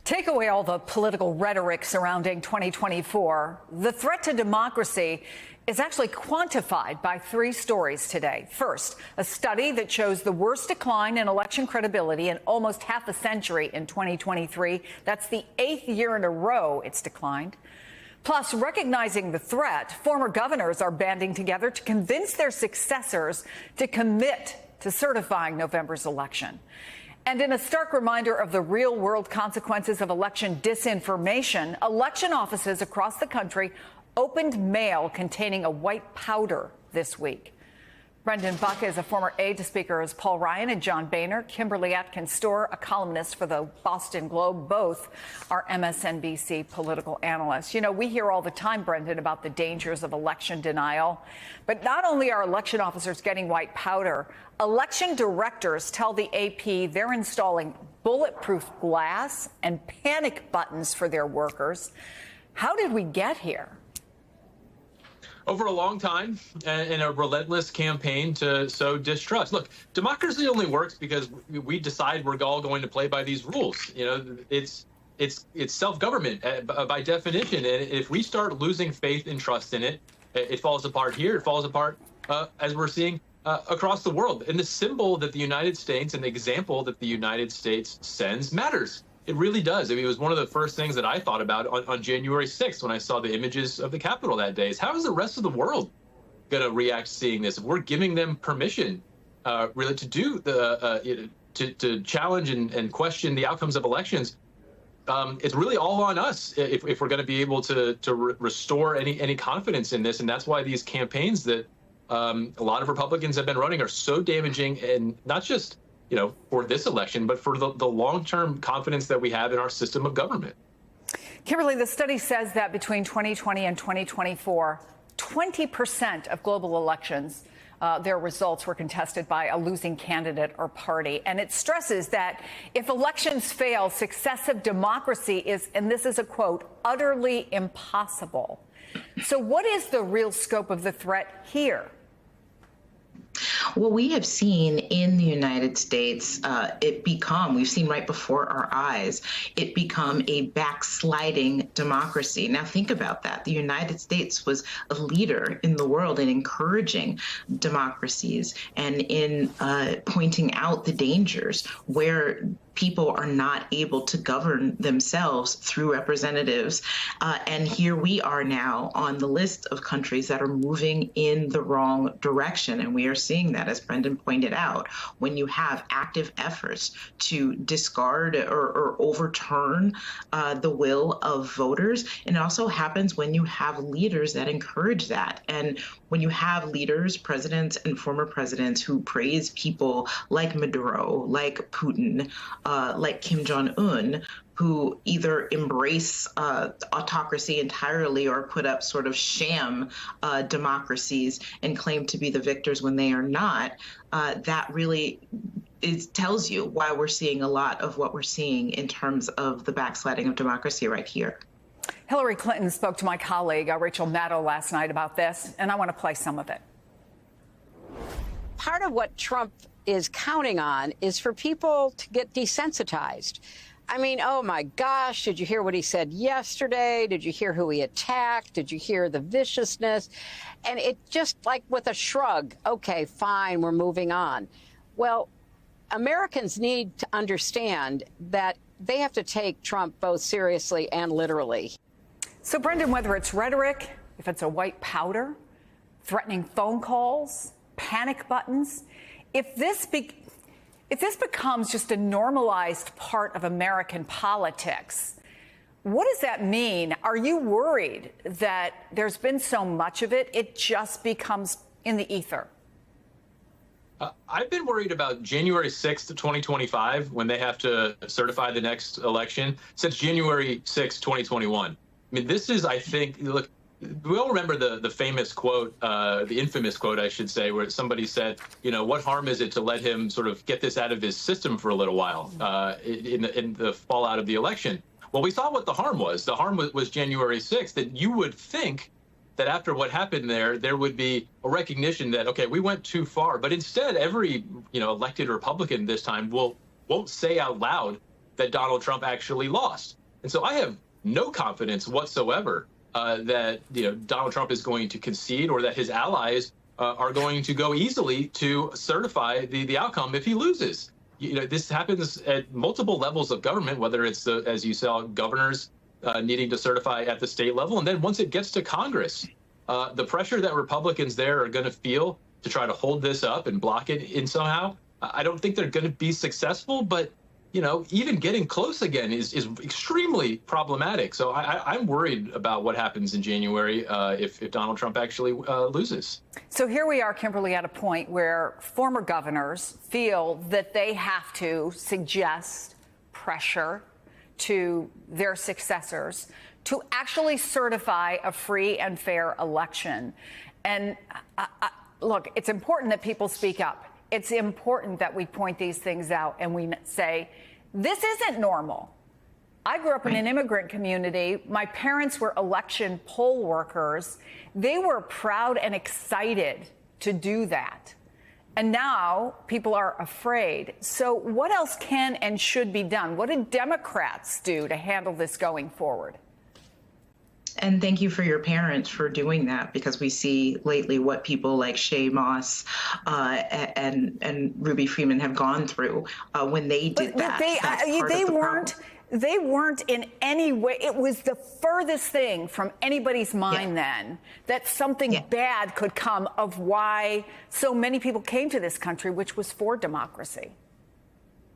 Take away all the political rhetoric surrounding 2024. The threat to democracy is actually quantified by three stories today. First, a study that shows the worst decline in election credibility in almost half a century in 2023. That's the 8th year in a row it's declined. Plus, recognizing the threat, former governors are banding together to convince their successors to commit to certifying November's election. And in a stark reminder of the real-world consequences of election disinformation, election offices across the country opened mail containing a white powder this week. Brendan Buck is a former aide to Speakers Paul Ryan and John Boehner. Kimberly Atkins-Storr, a columnist for the Boston Globe. Both are MSNBC political analysts. You know, we hear all the time, Brendan, about the dangers of election denial. But not only are election officers getting white powder, election directors tell the AP they're installing bulletproof glass and panic buttons for their workers. How did we get here? Over a long time in a relentless campaign to sow distrust. Look, democracy only works because we decide we're all going to play by these rules. You know, it's self-government by definition. And if we start losing faith and trust in it, it falls apart here. It falls apart as we're seeing across the world. And the symbol that the United States and the example that the United States sends matters. It really does. I mean, it was one of the first things that I thought about on January 6th when I saw the images of the Capitol that day is how is the rest of the world going to react seeing this? If we're giving them permission really to do to challenge and question the outcomes of elections, it's really all on us if we're going to be able to restore any confidence in this. And that's why these campaigns that a lot of Republicans have been running are so damaging, and not just for this election, but for the long-term confidence that we have in our system of government. Kimberly, the study says that between 2020 and 2024, 20% of global elections, their results were contested by a losing candidate or party. And it stresses that if elections fail, successive democracy is, and this is a quote, utterly impossible. So what is the real scope of the threat here? Well, we have seen in the United States, we've seen right before our eyes, it become a backsliding democracy. Now, think about that. The United States was a leader in the world in encouraging democracies and in pointing out the dangers where people are not able to govern themselves through representatives. And here we are now on the list of countries that are moving in the wrong direction. And we are seeing that, as Brendan pointed out, when you have active efforts to discard or overturn the will of voters. And it also happens when you have leaders that encourage that. And when you have leaders, presidents and former presidents who praise people like Maduro, like Putin, like Kim Jong-un, who either embrace autocracy entirely or put up sort of sham democracies and claim to be the victors when they are not, that really tells you why we're seeing a lot of what we're seeing in terms of the backsliding of democracy right here. Hillary Clinton spoke to my colleague, Rachel Maddow, last night about this, and I want to play some of it. Part of what Trump is counting on is for people to get desensitized. I mean, oh, my gosh, did you hear what he said yesterday? Did you hear who he attacked? Did you hear the viciousness? And it just like with a shrug, OK, fine, we're moving on. Well, Americans need to understand that they have to take Trump both seriously and literally. So, Brendan, whether it's rhetoric, if it's a white powder, threatening phone calls, panic buttons, if this becomes just a normalized part of American politics, what does that mean? Are you worried that there's been so much of it, it just becomes in the ether? I've been worried about January 6th, 2025, when they have to certify the next election, since January 6th, 2021. I mean, this is, I think, look, we all remember the famous quote, the infamous quote, I should say, where somebody said, what harm is it to let him sort of get this out of his system for a little while in the fallout of the election? Well, we saw what the harm was. The harm was January 6th, that you would think that after what happened there would be a recognition that, OK, we went too far. But instead, every elected Republican this time won't say out loud that Donald Trump actually lost. And so I have no confidence whatsoever that Donald Trump is going to concede, or that his allies are going to go easily to certify the outcome if he loses. This happens at multiple levels of government, whether it's, as you saw, governors needing to certify at the state level. And then once it gets to Congress, the pressure that Republicans there are going to feel to try to hold this up and block it in somehow, I don't think they're going to be successful. But even getting close again is extremely problematic. So I'm worried about what happens in January if Donald Trump actually loses. So here we are, Kimberly, at a point where former governors feel that they have to suggest pressure to their successors to actually certify a free and fair election. And look, it's important that people speak up. It's important that we point these things out and we say, this isn't normal. I grew up in an immigrant community. My parents were election poll workers. They were proud and excited to do that. And now people are afraid. So what else can and should be done? What do Democrats do to handle this going forward? And thank you for your parents for doing that, because we see lately what people like Shaye Moss and Ruby Freeman have gone through when they did that. They weren't in any way. It was the furthest thing from anybody's mind then that something bad could come of why so many people came to this country, which was for democracy.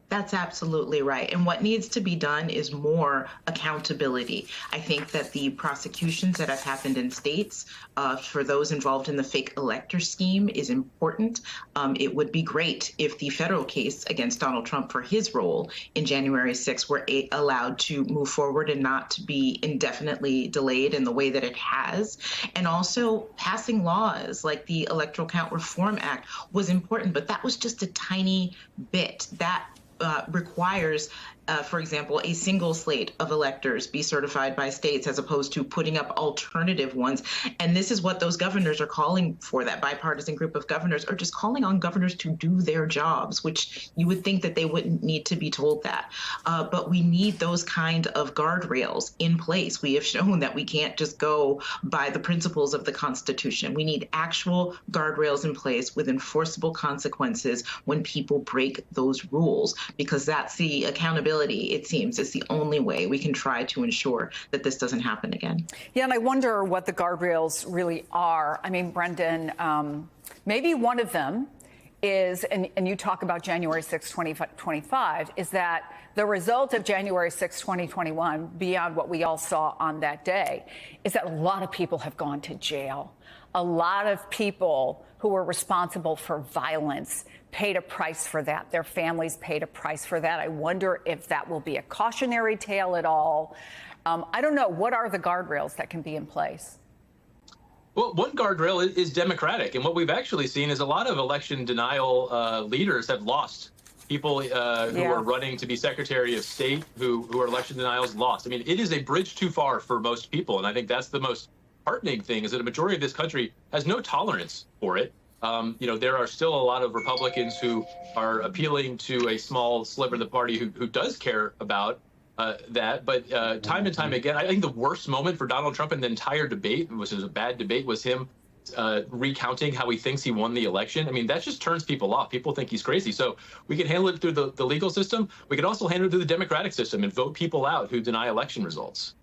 That's absolutely right. And what needs to be done is more accountability. I think that the prosecutions that have happened in states for those involved in the fake elector scheme is important. It would be great if the federal case against Donald Trump for his role in January 6th were allowed to move forward and not to be indefinitely delayed in the way that it has. And also passing laws like the Electoral Count Reform Act was important, but that was just a tiny bit. That requires, for example, a single slate of electors be certified by states as opposed to putting up alternative ones. And this is what those governors are calling for. That bipartisan group of governors are just calling on governors to do their jobs, which you would think that they wouldn't need to be told that. But we need those kind of guardrails in place. We have shown that we can't just go by the principles of the Constitution. We need actual guardrails in place with enforceable consequences when people break those rules, because that's the accountability, it seems, is the only way we can try to ensure that this doesn't happen again. Yeah, and I wonder what the guardrails really are. I mean, Brendan, maybe one of them is, and you talk about January 6, 2025, is that the result of January 6, 2021, beyond what we all saw on that day, is that a lot of people have gone to jail. A lot of people who were responsible for violence paid a price for that. Their families paid a price for that. I wonder if that will be a cautionary tale at all. I don't know. What are the guardrails that can be in place? Well, one guardrail is democratic. And what we've actually seen is a lot of election denial leaders have lost. People who are running to be Secretary of State who are election denials lost. I mean, it is a bridge too far for most people. And I think that's the most heartening thing, is that a majority of this country has no tolerance for it. There are still a lot of Republicans who are appealing to a small sliver of the party who does care about that. But time and time again, I think the worst moment for Donald Trump in the entire debate, which was a bad debate, was him recounting how he thinks he won the election. I mean, that just turns people off. People think he's crazy. So we can handle it through the legal system. We can also handle it through the democratic system and vote people out who deny election results.